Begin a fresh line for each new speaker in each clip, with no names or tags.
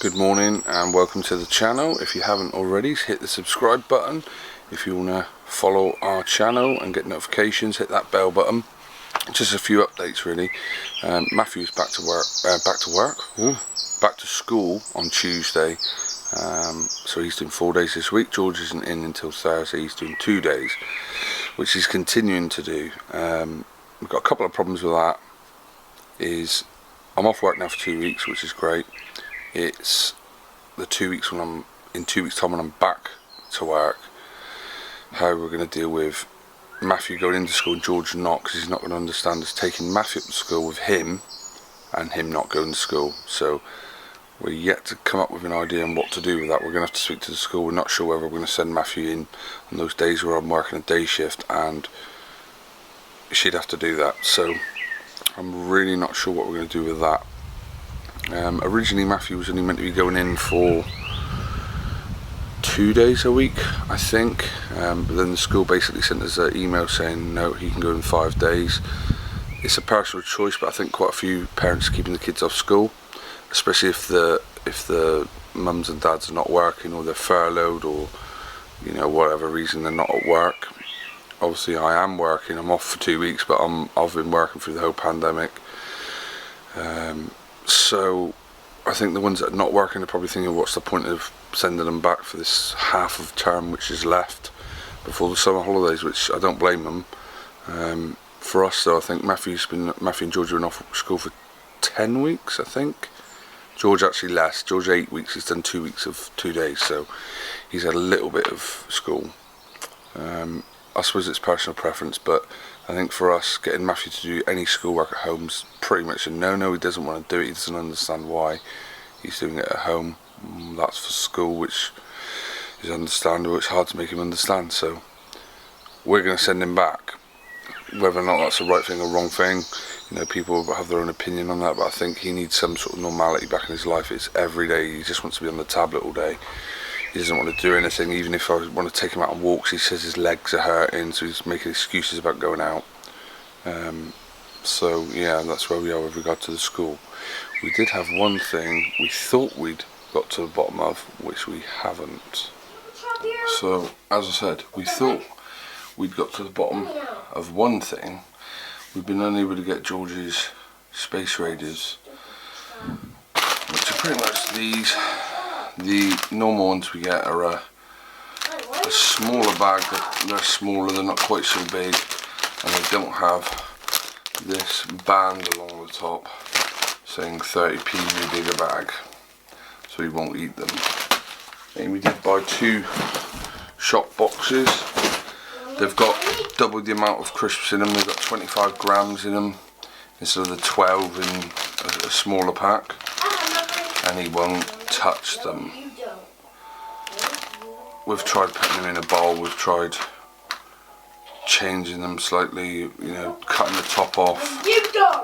Good morning and welcome to the channel. If you haven't already, hit the subscribe button. If you want to follow our channel and get notifications, hit that bell button. Just a few updates really. Matthew's back to school on Tuesday. So he's doing 4 days this week. George isn't in until Thursday. He's doing 2 days, which he's continuing to do. We've got a couple of problems with that. I'm off work now for 2 weeks, which is great. It's the 2 weeks when in 2 weeks time when I'm back to work, how we're going to deal with Matthew going into school and George not, because he's not going to understand us taking Matthew up to school with him and him not going to school. So we're yet to come up with an idea on what to do with that. We're going to have to speak to the school. We're not sure whether we're going to send Matthew in on those days where I'm working a day shift and she'd have to do that. So I'm really not sure what we're going to do with that. Originally Matthew was only meant to be going in for 2 days a week, I think, but then the school basically sent us an email saying no, he can go in 5 days. It's a personal choice, but I think quite a few parents are keeping the kids off school, especially if the mums and dads are not working, or they're furloughed, or whatever reason they're not at work. Obviously I am working, I'm off for 2 weeks, but I've been working through the whole pandemic. So I think the ones that are not working are probably thinking, what's the point of sending them back for this half of term which is left before the summer holidays, which I don't blame them. For us though, I think Matthew and George have been off school for 10 weeks, I think. George actually less. George 8 weeks, he's done 2 weeks of 2 days, so he's had a little bit of school. I suppose it's personal preference, but I think for us, getting Matthew to do any schoolwork at home's pretty much a no-no. He doesn't want to do it, he doesn't understand why he's doing it at home. That's for school, which is understandable. It's hard to make him understand, so we're going to send him back. Whether or not that's the right thing or wrong thing, people have their own opinion on that, but I think he needs some sort of normality back in his life. It's every day, he just wants to be on the tablet all day. He doesn't want to do anything. Even if I want to take him out on walks, he says his legs are hurting, so he's making excuses about going out. So yeah, that's where we are with regard to the school. We did have one thing we thought we'd got to the bottom of, which we haven't. So as I said, we thought we'd got to the bottom of one thing. We've been unable to get George's space raiders, which are pretty much these. The normal ones we get are a smaller bag. They're smaller, they're not quite so big, and they don't have this band along the top saying 30p new bigger bag, so we won't eat them. And we did buy 2 shop boxes. They've got double the amount of crisps in them. They've got 25 grams in them instead of the 12 in a smaller pack, and he won't touch them. We've tried putting them in a bowl, we've tried changing them slightly, cutting the top off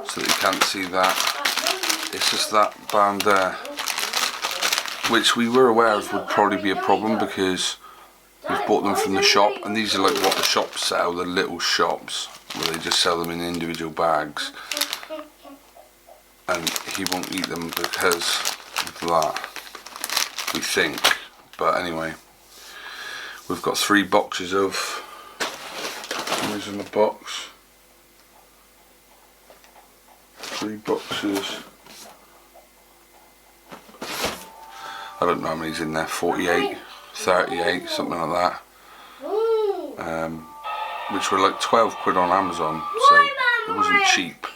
so that you can't see that. It's just that band there, which we were aware of would probably be a problem because we've bought them from the shop, and these are like what the shops sell, the little shops where they just sell them in individual bags, and he won't eat them because of that, we think. But anyway, we've got 3 boxes of, where's in the box? 3 boxes. I don't know how many's in there, 48, 38, something like that. Which were like 12 quid on Amazon, so it wasn't cheap.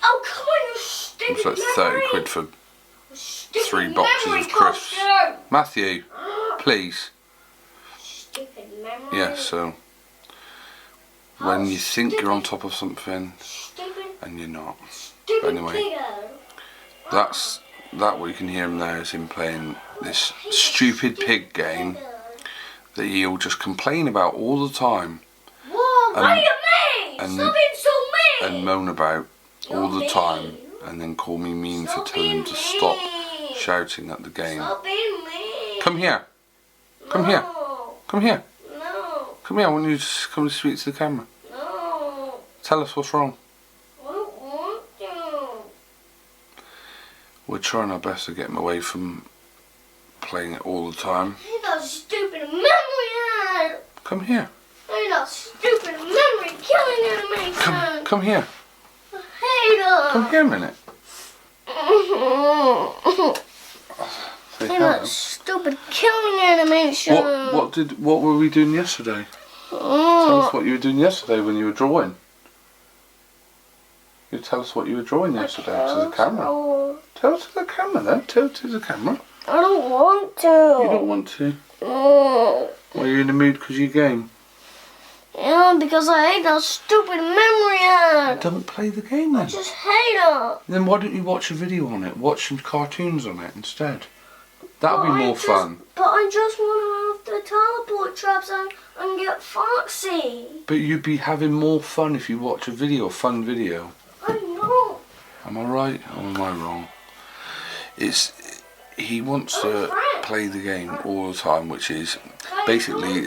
It was like 30 quid for 3 boxes of crisps. Matthew, please. Yeah, so when you think you're on top of something and you're not. But anyway, that what you can hear him there is him playing this stupid pig game that he'll just complain about all the time. And moan about all the time, and then call me mean for telling him to stop shouting at the game. Come here. Come here. Come here. Come here, I want you to just come and speak to the camera. Tell us what's wrong. We're trying our best to get him away from playing it all the time.
Hey, that stupid memory ad.
Come here.
Hey, that stupid memory killing animation.
Come here.
I hate it.
Come here a minute. Say
Hey,
hello.
that stupid killing animation.
What were we doing yesterday? Tell us what you were doing yesterday when you were drawing. You tell us what you were drawing yesterday to the camera. Tell us to the camera then. Tell it to the camera.
I don't want to.
You don't want to? Well, you're in the mood because you game.
Yeah, because I hate that stupid memory ad.
Don't play the game then.
I just hate it.
Then why don't you watch a video on it? Watch some cartoons on it instead. That'll be more fun.
But I just want to have the teleport traps and get Foxy.
But you'd be having more fun if you watch a fun video.
I know.
Am I right or am I wrong? He wants to play the game all the time, which is basically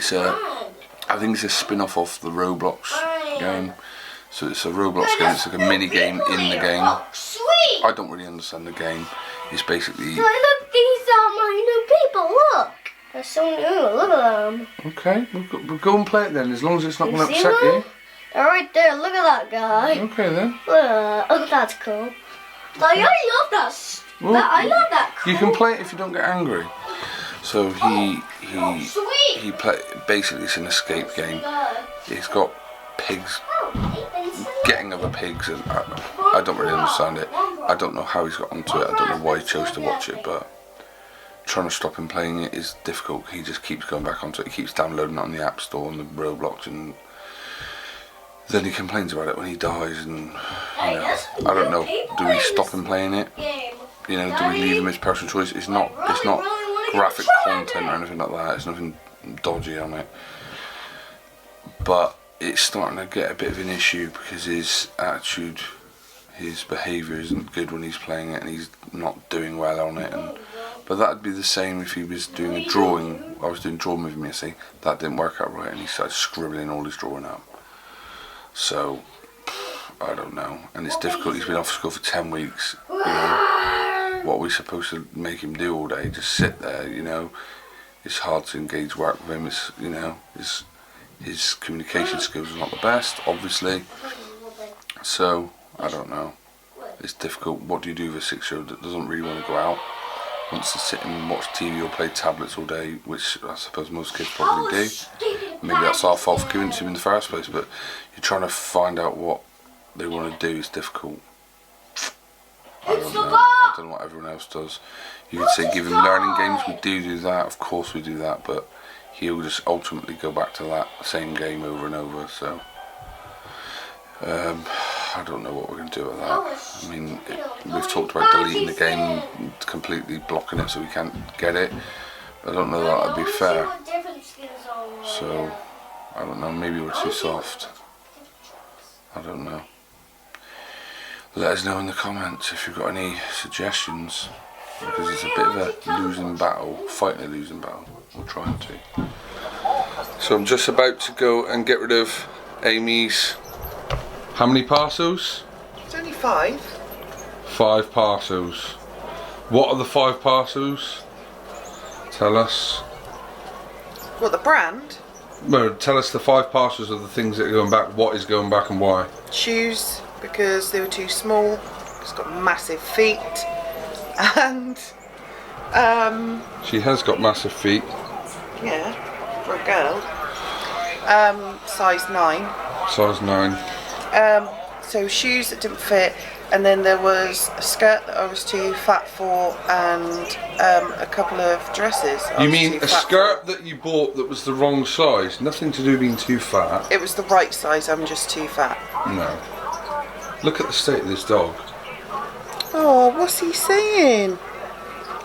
I think it's a spin-off of the Roblox game. So it's a Roblox game. It's like a mini game in the game.
Sweet.
I don't really understand the game. It's basically.
Look, these are my new people. Look, they're so new. Look at them.
Okay, we'll go and play it then. As long as it's not going to upset
them?
you.
They're right there. Look at that guy.
Okay then.
Look at that. Oh, that's cool. Like, I love that.
Well,
I love that.
You can play it if you don't get angry. So he basically it's an escape game. He's got pigs, getting other pigs, and I don't really understand it. I don't know how he's got onto it. I don't know why he chose to watch it, but trying to stop him playing it is difficult. He just keeps going back onto it. He keeps downloading it on the App Store and the Roblox, and then he complains about it when he dies. And I don't know. Do we stop him playing it? You know, do we leave him his personal choice? It's not graphic content or anything like that. There's nothing dodgy on it. But it's starting to get a bit of an issue because his attitude, his behaviour isn't good when he's playing it, and he's not doing well on it. But that'd be the same if he was doing a drawing. I was doing drawing with him yesterday. That didn't work out right, and he started scribbling all his drawing up. So I don't know, and it's difficult. He's been off school for 10 weeks. You know, what are we supposed to make him do all day? Just sit there, you know. It's hard to engage work with him. It's, you know, his communication skills are not the best, obviously. So I don't know. It's difficult. What do you do with a 6-year-old that doesn't really want to go out? Wants to sit and watch TV or play tablets all day, which I suppose most kids probably do. Maybe that's our fault for giving it to them in the first place, but you're trying to find out what they want to do is difficult. I don't know. I don't know what everyone else does. You could say give him learning games. We do that. Of course we do that, but he'll just ultimately go back to that same game over and over. So I don't know what we're going to do with that. I mean, we've talked about deleting the game, completely blocking it so we can't get it. I don't know that would be fair. So I don't know. Maybe we're too soft. I don't know. Let us know in the comments if you've got any suggestions, because it's a bit of a losing battle, fighting a losing battle. We're trying to. So I'm just about to go and get rid of Amy's. How many parcels?
It's only 5.
5 parcels. What are the 5 parcels? Tell us.
What, the brand?
Well, tell us the 5 parcels of the things that are going back. What is going back and why?
Shoes, because they were too small. It's got massive feet. And
she has got massive feet.
Yeah, for a girl. Size 9.
Size 9.
So shoes that didn't fit, and then there was a skirt that I was too fat for, and a couple of dresses.
You mean a skirt that you bought that was the wrong size? Nothing to do with being too fat.
It was the right size, I'm just too fat.
No. Look at the state of this dog.
Oh, what's he saying?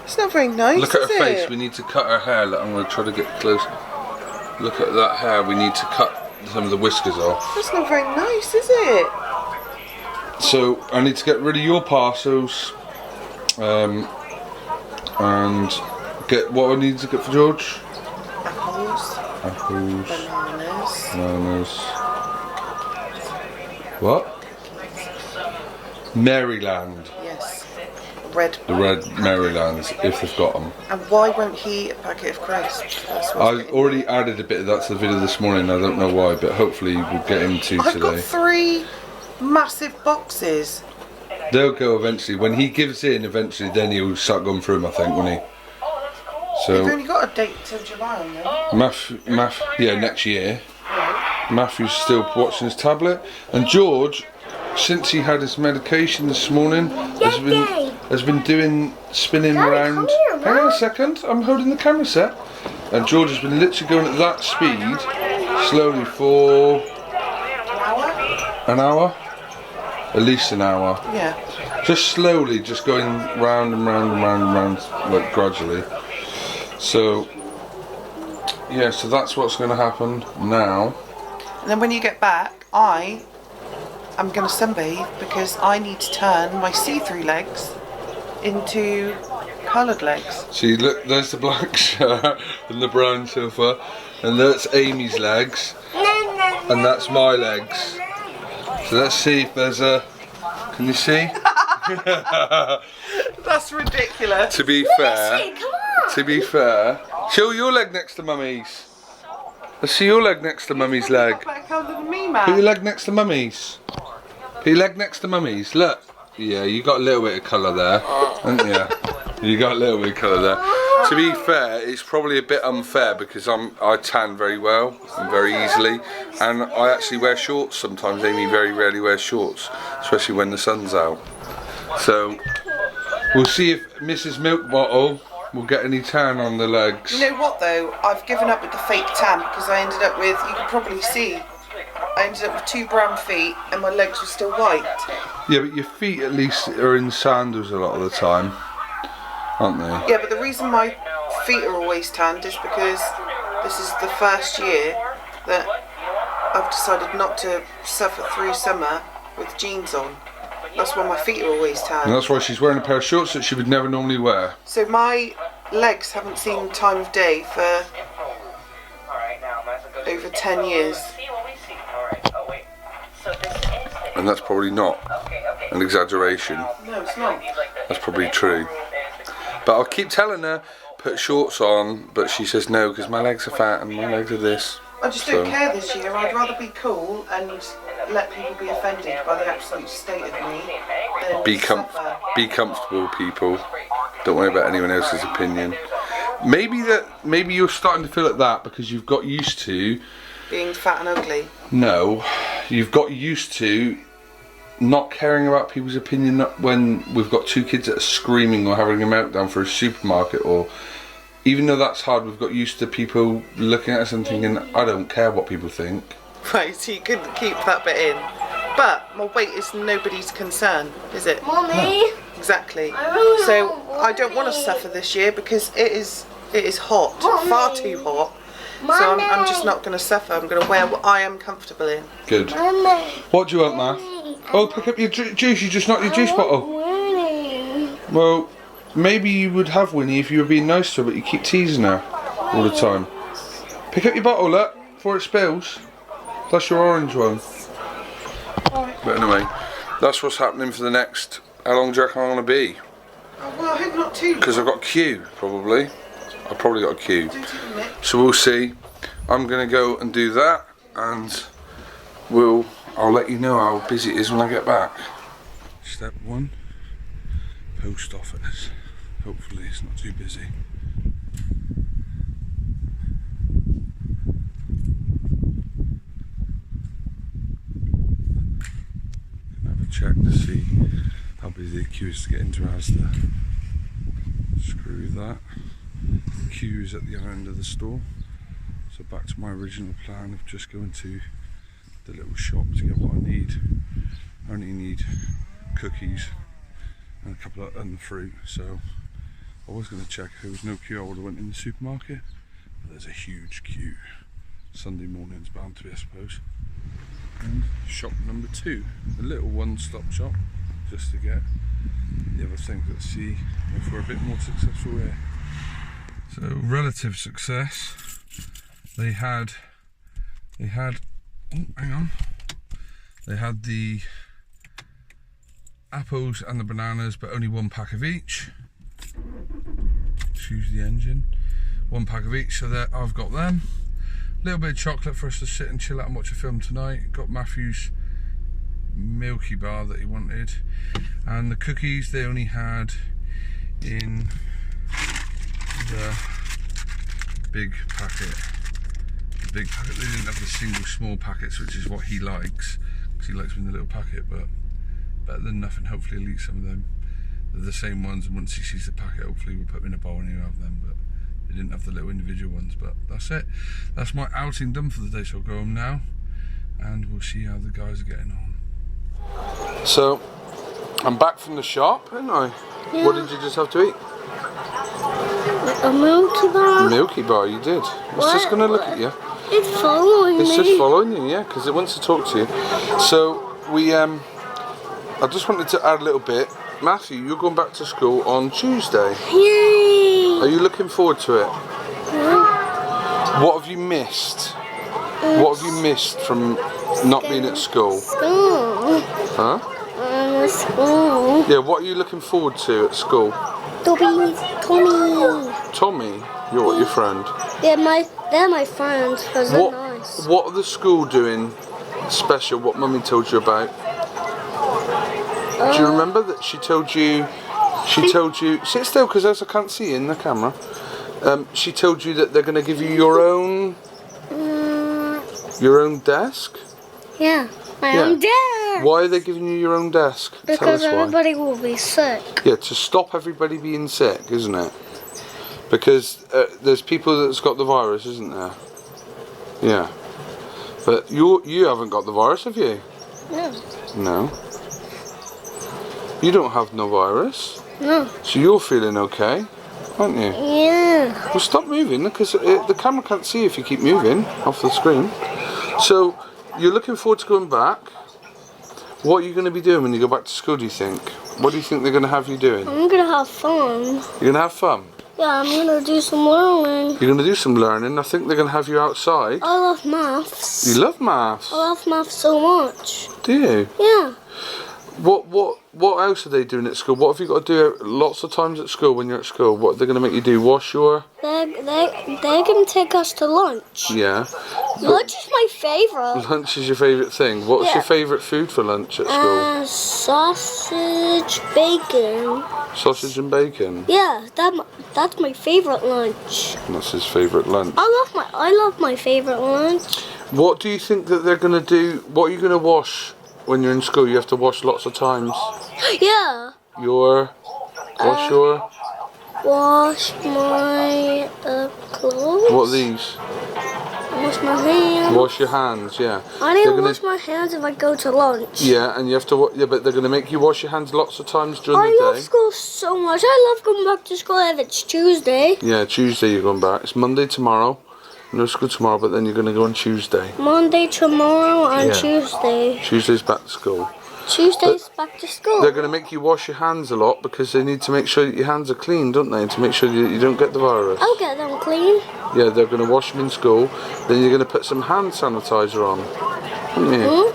It's not very nice,
Look at her
is
face.
it?
We need to cut her hair. Look, I'm going to try to get close. Look at that hair. We need to cut some of the whiskers off.
That's not very nice, is it?
So I need to get rid of your parcels, and get what I need to get for George. Apples. Bananas. What? Maryland.
Yes. red.
The red Marylands, if they've got them.
And why won't he eat a packet of crisps?
I already added a bit of that to the video this morning. I don't know why, but hopefully we'll get him to
I've
today.
got 3 massive boxes.
They'll go eventually. When he gives in, eventually, then he'll start going through them, I think, won't he? So
You've only got a date till July, no?
yeah, next year. Matthew's still watching his tablet, and George, since he had his medication this morning, has been doing spinning around. Hang on a second, I'm holding the camera set, and George has been literally going at that speed, slowly for an hour, at least an hour.
Yeah.
Just slowly, just going round and round and round and round, like gradually. So, yeah, so that's what's going to happen now.
And then when you get back, I'm going to sunbathe because I need to turn my see-through legs into coloured legs.
See, look, there's the black shirt and the brown sofa, and that's Amy's legs, and that's my legs. So let's see if there's a... Can you see?
That's ridiculous.
To be fair, show your leg next to Mummy's. Let's see your leg next to Mummy's leg.
Better colour than me, man.
Put your leg next to Mummy's. Put your leg next to Mummy's. Look. Yeah, you got a little bit of colour there, haven't you? You got a little bit of colour there. To be fair, it's probably a bit unfair because I tan very well and very easily, and I actually wear shorts sometimes. Amy very rarely wears shorts, especially when the sun's out. So we'll see if Mrs. Milk Bottle will get any tan on the legs.
You know what though? I've given up with the fake tan because I ended up with, you can probably see, I ended up with 2 brown feet and my legs were still white.
Yeah, but your feet at least are in sandals a lot of the time, aren't they?
Yeah, but the reason my feet are always tanned is because this is the first year that I've decided not to suffer through summer with jeans on. That's why my feet are always tanned.
And that's why she's wearing a pair of shorts that she would never normally wear.
So my legs haven't seen time of day for over 10 years.
And that's probably not an exaggeration.
No, it's not.
That's probably true. But I'll keep telling her, put shorts on, but she says no because my legs are fat and my legs are this.
I just don't care this year. I'd rather be cool and let people be offended by the absolute state of me than suffer.
Be comfortable, people. Don't worry about anyone else's opinion. Maybe you're starting to feel like that because you've got used to
being fat and ugly.
No, you've got used to not caring about people's opinion when we've got 2 kids that are screaming or having a meltdown for a supermarket, or even though that's hard, we've got used to people looking at us and thinking, I don't care what people think.
Right, so you couldn't keep that bit in. But my weight is nobody's concern, is it?
Mommy.
No. Exactly. So I don't want to suffer this year because it is hot, far too hot. So I'm just not going to suffer. I'm going to wear what I am comfortable in.
Good. What do you want, Ma? Oh, pick up your juice. You just knocked your juice bottle. Well, maybe you would have Winnie if you were being nice to her, but you keep teasing her all the time. Pick up your bottle, look, before it spills. That's your orange one. But anyway, that's what's happening for the next... How long do you reckon I'm going to be?
Oh, well, I hope not too.
Because I've got a queue, probably. I've probably got a queue. So we'll see. I'm going to go and do that, and I'll let you know how busy it is when I get back. Step 1, post office. Hopefully it's not too busy. Have a check to see how busy the queue is to get into Asda. Screw that. The queue is at the other end of the store. So back to my original plan of just going to the little shop to get what I need. I only need cookies and a couple of and fruit. So I was going to check if there was no queue. I would have went in the supermarket, but there's a huge queue. Sunday morning's bound to be, I suppose. And shop number 2, a little one-stop shop, just to get the other things. Let's see if we're a bit more successful here. So relative success. They had oh, hang on. They had the apples and the bananas, but only 1 pack of each. Excuse the engine. 1 pack of each, so that I've got them. A little bit of chocolate for us to sit and chill out and watch a film tonight. Got Matthew's Milky Bar that he wanted, and the cookies they only had in the big packet. The big packet. They didn't have the single small packets, which is what he likes, because he likes them in the little packet. But better than nothing. Hopefully he'll eat some of them. They're the same ones, and once he sees the packet, hopefully we'll put them in a bowl and he'll have them. But they didn't have the little individual ones. But that's it. That's my outing done for the day. So I'll go home now, and we'll see how the guys are getting on. So I'm back from the shop, ain't I?
Yeah.
What did you just have to eat?
A Milky Bar.
Milky Bar, you did. It's just going to look at you.
It's following me.
It's just following you, yeah, because it wants to talk to you. So we, I just wanted to add a little bit. Matthew, you're going back to school on Tuesday.
Yay!
Are you looking forward to it?
Yeah.
What have you missed? What have you missed from not being at school?
School.
Huh?
School.
Yeah, what are you looking forward to at school?
Tommy.
Tommy? You're what, your friend?
They're my friends, because they're nice.
What are the school doing special, what Mummy told you about? Do you remember that she told you, sit still because else I can't see you in the camera. She told you that they're going to give you your own desk?
Yeah, my own desk.
Why are they giving you your own desk?
Because
Tell us why.
everybody will be sick.
Yeah, to stop everybody being sick, isn't it? Because there's people that's got the virus, isn't there? Yeah. But you haven't got the virus, have you?
No.
No. You don't have no virus.
No.
So you're feeling okay, aren't you?
Yeah.
Well, stop moving, because the camera can't see if you keep moving off the screen. So, you're looking forward to going back. What are you going to be doing when you go back to school, do you think? What do you think they're going to have you doing?
I'm going to have fun.
You're going to have fun?
Yeah, I'm going to do some learning.
You're going to do some learning. I think they're going to have you outside.
I love maths.
You love maths?
I love maths so much.
Do you?
Yeah.
What else are they doing at school? What have you got to do lots of times at school when you're at school? What are they going to make you do? Wash your...
They're going to take us to lunch.
Yeah.
Lunch is my favourite.
Lunch is your favourite thing. What's your favourite food for lunch at school?
Sausage, bacon.
Sausage and bacon?
Yeah, that's my favourite lunch.
That's his favourite lunch.
I love my favourite lunch.
What do you think that they're going to do? What are you going to wash when you're in school? You have to wash lots of times.
Yeah. Wash my clothes.
What are these?
Wash my hands.
Wash your hands, yeah.
I need to wash my hands if I go to lunch.
Yeah, and you have to. Yeah, but they're going to make you wash your hands lots of times during the day.
I love school so much. I love going back to school if it's Tuesday.
Yeah, Tuesday you're going back. It's Monday tomorrow. No school tomorrow, but then you're going to go on Tuesday.
Monday, tomorrow, and Tuesday.
Tuesday's back to school.
Tuesday's back to school.
They're going to make you wash your hands a lot because they need to make sure that your hands are clean, don't they? To make sure you don't get the virus.
I'll get them clean.
Yeah, they're going to wash them in school. Then you're going to put some hand sanitizer on, aren't you?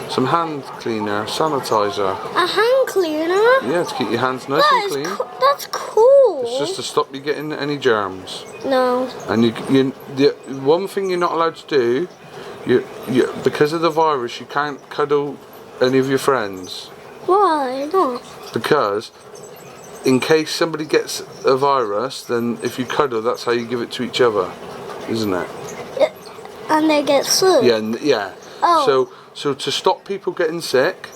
Some hand cleaner, sanitizer.
A hand cleaner?
Yeah, to keep your hands nice and clean.
That's cool.
It's just to stop you getting any germs.
No.
And the one thing you're not allowed to do, because of the virus, you can't cuddle any of your friends.
Why not?
Because in case somebody gets a virus, then if you cuddle, that's how you give it to each other, isn't it?
And they get sick.
Yeah. Oh. So to stop people getting sick,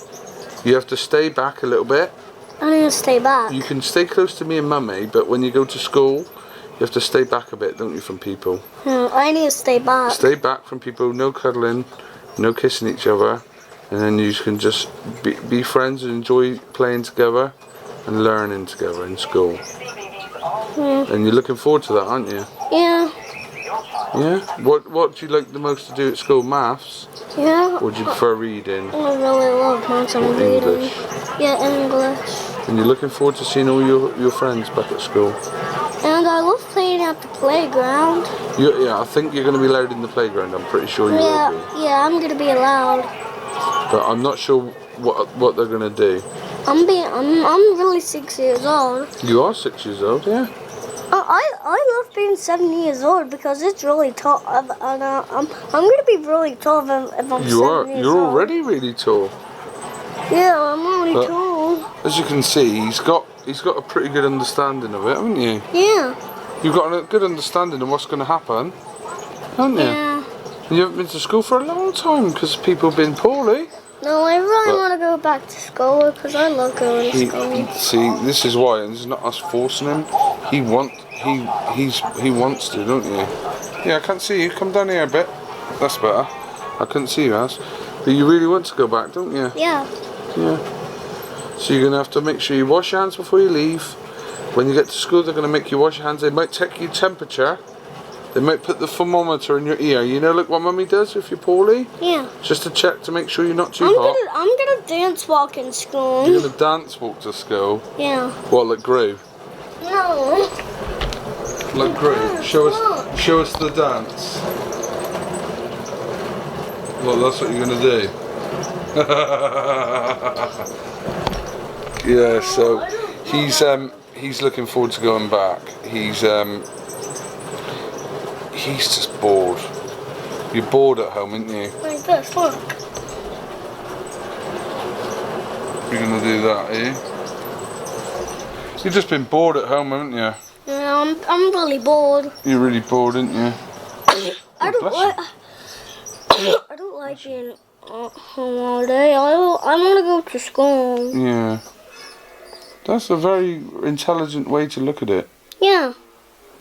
you have to stay back a little bit.
I need to stay back.
You can stay close to me and Mummy, but when you go to school, you have to stay back a bit, don't you, from people?
No, I need to stay back.
Stay back from people, no cuddling, no kissing each other, and then you can just be friends and enjoy playing together and learning together in school.
Yeah.
And you're looking forward to that, aren't you?
Yeah.
Yeah? What do you like the most to do at school? Maths?
Yeah.
Or do you prefer reading?
I really love maths and reading.
English?
Yeah, English.
And you're looking forward to seeing all your friends back at school?
And I love playing at the playground.
Yeah, I think you're going to be allowed in the playground. I'm pretty sure you will be.
Yeah, I'm going to be allowed.
But I'm not sure what they're going to do.
I'm really 6 years old.
You are 6 years old, yeah.
I love being 7 years old because it's really tough, and I'm gonna be really tough if I'm 7 years old.
You're already really tall.
Yeah, I'm really
But
tall.
as you can see, he's got a pretty good understanding of it, haven't you?
Yeah.
You've got a good understanding of what's going to happen, haven't you?
Yeah.
And you haven't been to school for a long time because people have been poorly.
No, I really want to go back to school because I love going to school.
See, this is why, and this is not us forcing him. He wants to, don't you? Yeah, I can't see you. Come down here a bit. That's better. I couldn't see you, as. But you really want to go back, don't you?
Yeah.
Yeah. So you're gonna have to make sure you wash your hands before you leave. When you get to school, they're gonna make you wash your hands. They might check your temperature. They might put the thermometer in your ear. You know, like what Mummy does if you're poorly.
Yeah.
Just to check to make sure you're not too hot.
I'm gonna dance walk in school.
You're gonna dance walk to school.
Yeah.
What, like Gru?
No.
Like Gru? Show us the dance. Well, that's what you're gonna do. Yeah. So he's looking forward to going back. He's just bored. You're bored at home, aren't you?
Like this, look.
You're gonna do that, are you? You've just been bored at home, haven't you?
Yeah, I'm really bored.
You're really bored, aren't you?
I don't like being at home all day. I want to go to school.
Yeah. That's a very intelligent way to look at it.
Yeah.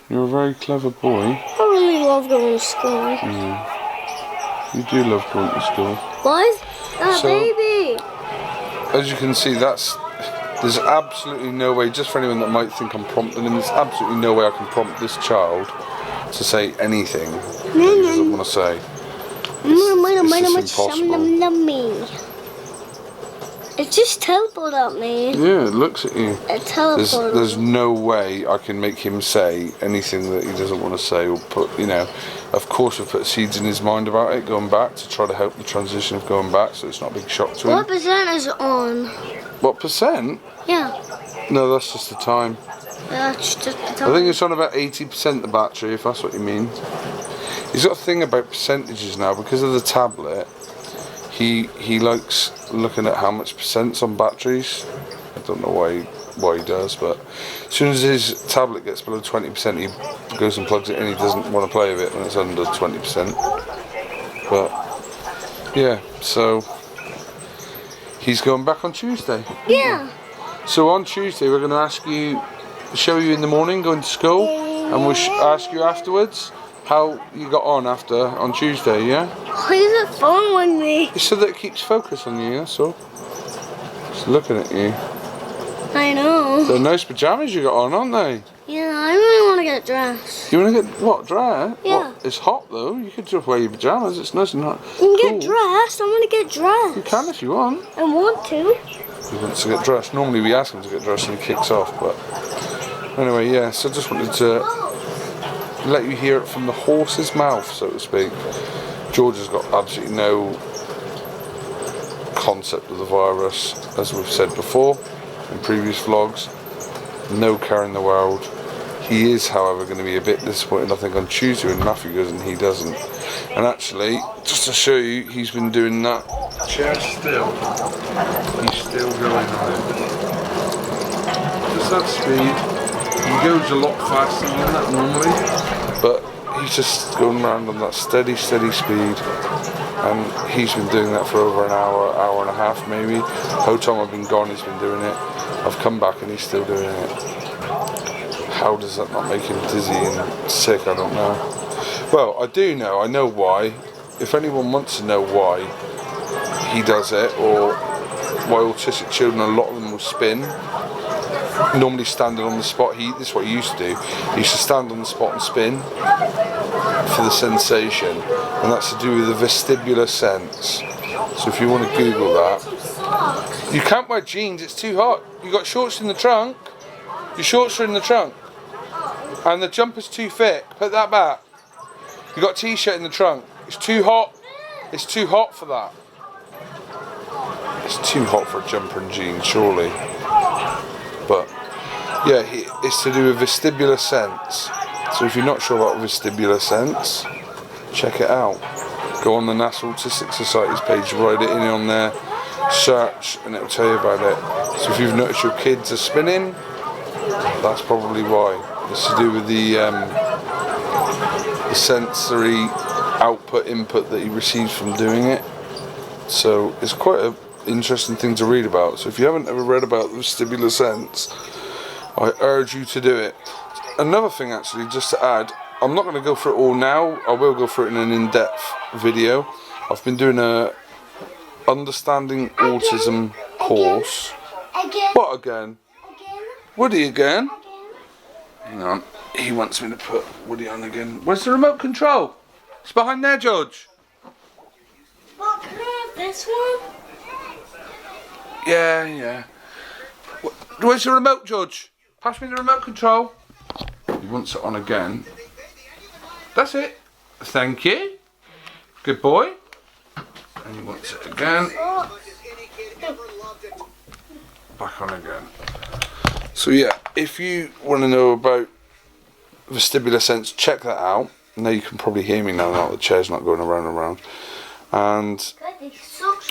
You're a very clever boy.
I really love going to school.
You do love going to school.
What?
So-
Baby.
As you can see, there's absolutely no way, just for anyone that might think I'm prompting him, there's absolutely no way I can prompt this child to say anything that he doesn't want to say. It's just impossible.
It just teleported at me.
Yeah, it looks at you.
It teleported.
There's no way I can make him say anything that he doesn't want to say, or put, you know, of course we've put seeds in his mind about it, going back, to try to help the transition of going back, so it's not a big shock to him.
What percent is it on?
What percent?
Yeah.
No, that's just the time.
That's just the
I
time.
think it's on about 80% the battery, if that's what you mean. He's got a thing about percentages now, because of the tablet. He likes looking at how much percent's on batteries. I don't know why he does, but as soon as his tablet gets below 20%, he goes and plugs it in. He doesn't want to play with it when it's under 20%. But yeah, so he's going back on Tuesday.
Yeah.
So on Tuesday we're going to show you in the morning going to school, and we'll ask you afterwards how you got on Tuesday, yeah?
Why is it following me?
It's so that it keeps focus on you, that's all. It's looking at you.
I know.
They're nice pyjamas you got on, aren't they?
Yeah, I really want to get dressed.
You want to get, what, dressed?
Yeah.
What? It's hot though, you could just wear your pyjamas, it's nice and hot.
You can get dressed, I want to get dressed.
You can if you want.
I want to.
He wants to get dressed. Normally we ask him to get dressed and he kicks off, but anyway, yeah, so I just wanted to let you hear it from the horse's mouth, so to speak. George has got absolutely no concept of the virus, as we've said before in previous vlogs. No care in the world. He is, however, going to be a bit disappointed, I think, on Tuesday when Matthew goes and he doesn't. And actually, just to show you, he's been doing that chair still. He's still going on it. Just that speed. He goes a lot faster than that normally, but he's just going around on that steady speed, and he's been doing that for over an hour and a half maybe. The whole time I've been gone he's been doing it. I've come back and he's still doing it. How does that not make him dizzy and sick? I don't know. Well, I do know, I know why. If anyone wants to know why he does it, or why autistic children, a lot of them will spin, normally standing on the spot. This is what he used to do. He used to stand on the spot and spin for the sensation, and that's to do with the vestibular sense. So if you want to Google that. You can't wear jeans, it's too hot. You got shorts in the trunk. Your shorts are in the trunk, and the jumper's too thick. Put that back. You got a t-shirt in the trunk. It's too hot. It's too hot for that. It's too hot for a jumper and jeans, surely. But yeah, it's to do with vestibular sense. So if you're not sure about vestibular sense, check it out. Go on the National Autistic Society's page, write it in on there, search, and it'll tell you about it. So if you've noticed your kids are spinning, that's probably why. It's to do with the sensory input that he receives from doing it. So it's quite an interesting thing to read about. So if you haven't ever read about the vestibular sense, I urge you to do it. Another thing actually, just to add, I'm not going to go through it all now. I will go through it in an in-depth video. I've been doing a Understanding Autism course.
Again.
What again?
Again.
Woody again? Hang on. He wants me to put Woody on again. Where's the remote control? It's behind there, George.
Well, can I have this one?
Yeah. Where's the remote, George? Pass me the remote control. He wants it on again. That's it. Thank you. Good boy. And he wants it again. Back on again. So yeah, if you want to know about vestibular sense, check that out. Now you can probably hear me now that the chair's not going around and around. And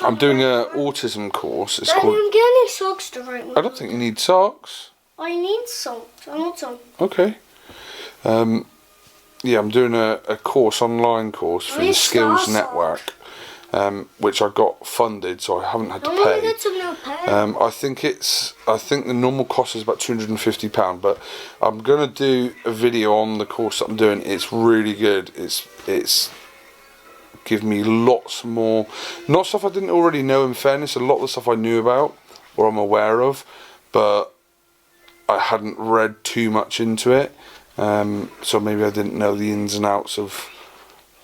I'm doing an autism course. It's
Daddy,
called...
I'm getting socks to write.
I don't think you need socks.
I need socks. I want some.
Okay. Yeah, I'm doing a course, online course for the Skills Network, which I got funded, so I haven't had to
I want to
pay.
get some new pants.
I think the normal cost is about £250, but I'm gonna do a video on the course that I'm doing. It's really good. It's give me lots more, not stuff I didn't already know. In fairness, a lot of the stuff I knew about or I'm aware of, but I hadn't read too much into it. So maybe I didn't know the ins and outs of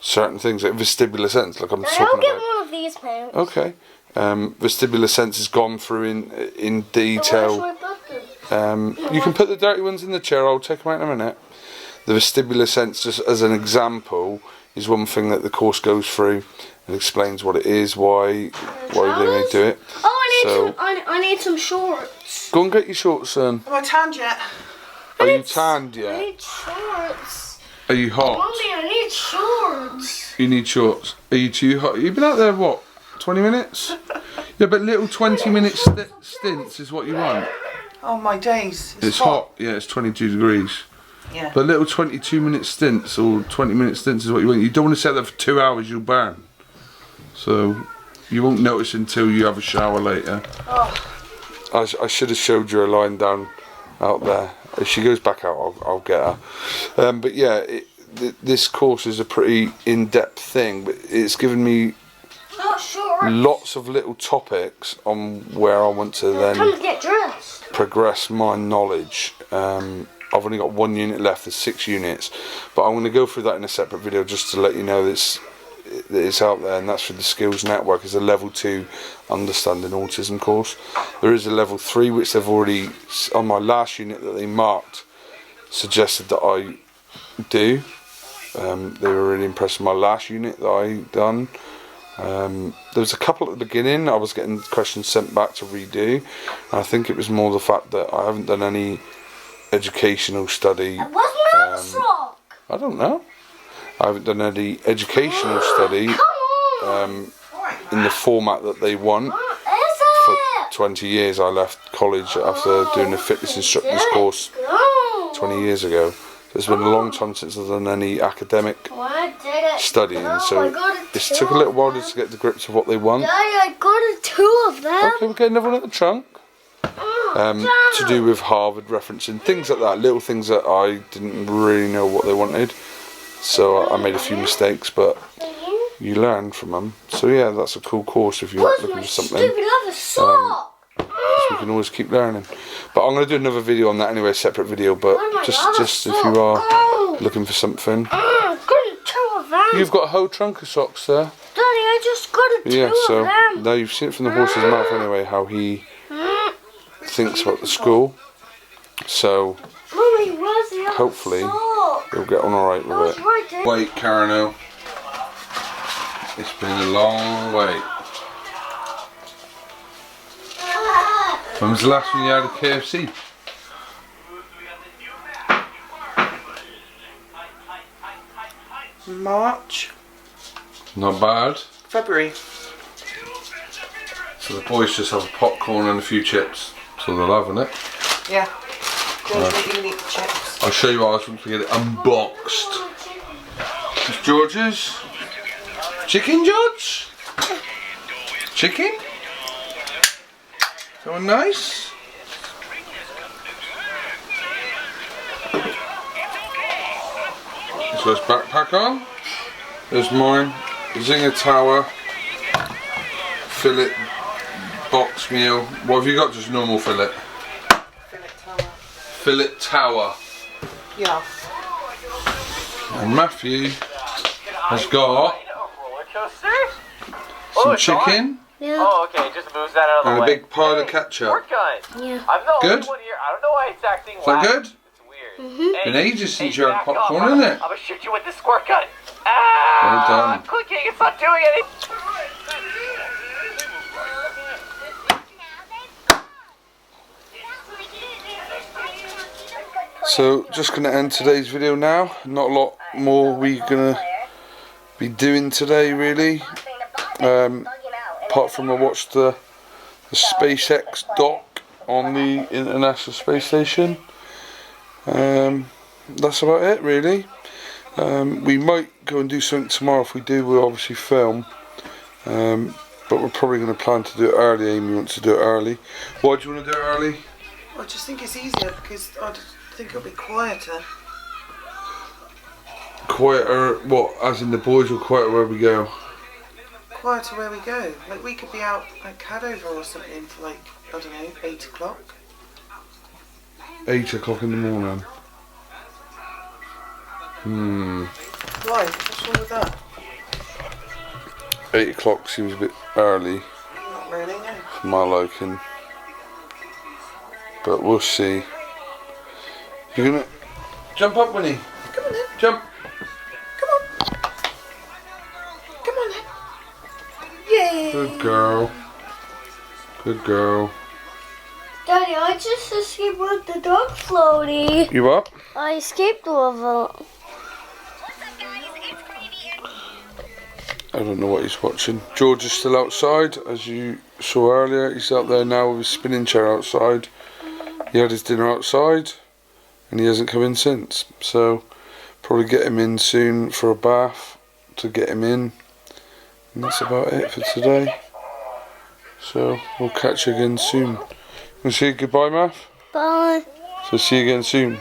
certain things, like vestibular sense, like I'm talking
I'll get
about.
one of these pants.
Okay. Vestibular sense has gone through in detail. You can put the dirty ones in the chair. I'll take them out in a minute. The vestibular sense, just as an example, is one thing that the course goes through and explains what it is, why they may do it.
Oh, I need some shorts.
Go and get your shorts, son.
Am I tanned yet?
Are you tanned
I
yet?
need shorts.
Are you hot?
Mommy, I need shorts.
You need shorts. Are you too hot? You've been out there, what, 20 minutes? Yeah, but little 20-minute stints is what you want.
Oh my days.
It's hot. Yeah, it's 22 degrees.
Yeah.
But little 22-minute stints or 20-minute stints is what you want. You don't want to sit there for 2 hours, you'll burn. So you won't notice until you have a shower later.
Oh.
I should have showed you her lying down out there. If she goes back out, I'll get her. But yeah, this course is a pretty in-depth thing, but it's given me lots of little topics on where I want to then
Time to get dressed.
progress my knowledge. I've only got 1 unit left, there's 6 units, but I'm going to go through that in a separate video just to let you know that it's out there, and that's for the Skills Network. It's a level 2 Understanding Autism course. There is a level 3 which they've already, on my last unit that they marked, suggested that I do. They were really impressed with my last unit that I done. There was a couple at the beginning I was getting questions sent back to redo, and I think it was more the fact that I haven't done any educational study.
What's my sock?
I don't know. I haven't done any educational study in the format that they want. For 20 years I left college after doing a fitness instructor's course 20 years ago. So it's been a long time since I've done any academic studying, so it took a little while just to get to grips with what they want.
Daddy, I got 2 of them.
Okay, we'll get another one at the trunk. To do with Harvard referencing, things like that, little things that I didn't really know what they wanted. So I made a few mistakes, but you learn from them. So yeah, that's a cool course if you're looking for something. We can always keep learning. But I'm going to do another video on that anyway, a separate video. But just if you are looking for something, you've got a whole trunk of socks there.
Daddy, I just got 2
so
of them.
now you've seen it from the horse's mouth anyway, how he thinks about the school. So
Mommy, where's the other
hopefully
sock?
you'll get on alright with it.
Right there.
Wait, Carano. It's been a long wait. When was the last one you had a KFC?
March.
Not bad.
February.
So the boys just have popcorn and a few chips. So they're loving it.
Yeah. George, maybe you need the chips.
I'll show you what I was going to get it unboxed. It's George's. Chicken, George? Chicken? Someone nice? So it's backpack on. There's mine. Zinger Tower. Fillet box meal. What have you got? Just normal fillet?
Fillet tower.
Fillet tower.
Yeah.
And Matthew has got some chicken
Yeah.
Oh, okay, just moves that out of the
and a
way.
big pile of ketchup.
Squirt gun.
Yeah.
I'm the
Good?
only one here. I don't know why it's acting
Is that
wacky.
good?
It's weird. Hey,
Been ages since
hey,
you had
back
popcorn,
off.
isn't it?
I'm gonna shoot you with this squirt gun. Ah!
Well done.
I'm clicking. It's not doing anything.
So just going to end today's video now. Not a lot more we're going to be doing today really. Apart from I watched the SpaceX doc on the International Space Station. That's about it really. We might go and do something tomorrow. If we do, we'll obviously film. But we're probably going to plan to do it early. Amy wants to do it early. Why do you want to do it early?
I just think it's easier because I think it'll be quieter.
Quieter, what? As in the boys will quieter where we go?
Quieter where we go. Like we could be out at Cadover or something for like, I don't know, 8 o'clock.
8 o'clock in the morning.
Why? What's wrong with that?
8 o'clock seems a bit early
Not really, no.
for my liking. But we'll see. You're gonna jump up, Winnie.
Come on then.
Jump.
Come on. Come on then. Yay!
Good girl. Good girl.
Daddy, I just escaped with the dog floaty.
You up?
I escaped with it.
I don't know what he's watching. George is still outside, as you saw earlier. He's out there now with his spinning chair outside. He had his dinner outside, and he hasn't come in since. So, probably get him in soon for a bath to get him in. And that's about it for today. So, we'll catch you again soon. Want to say goodbye, Math?
Bye.
So, see you again soon.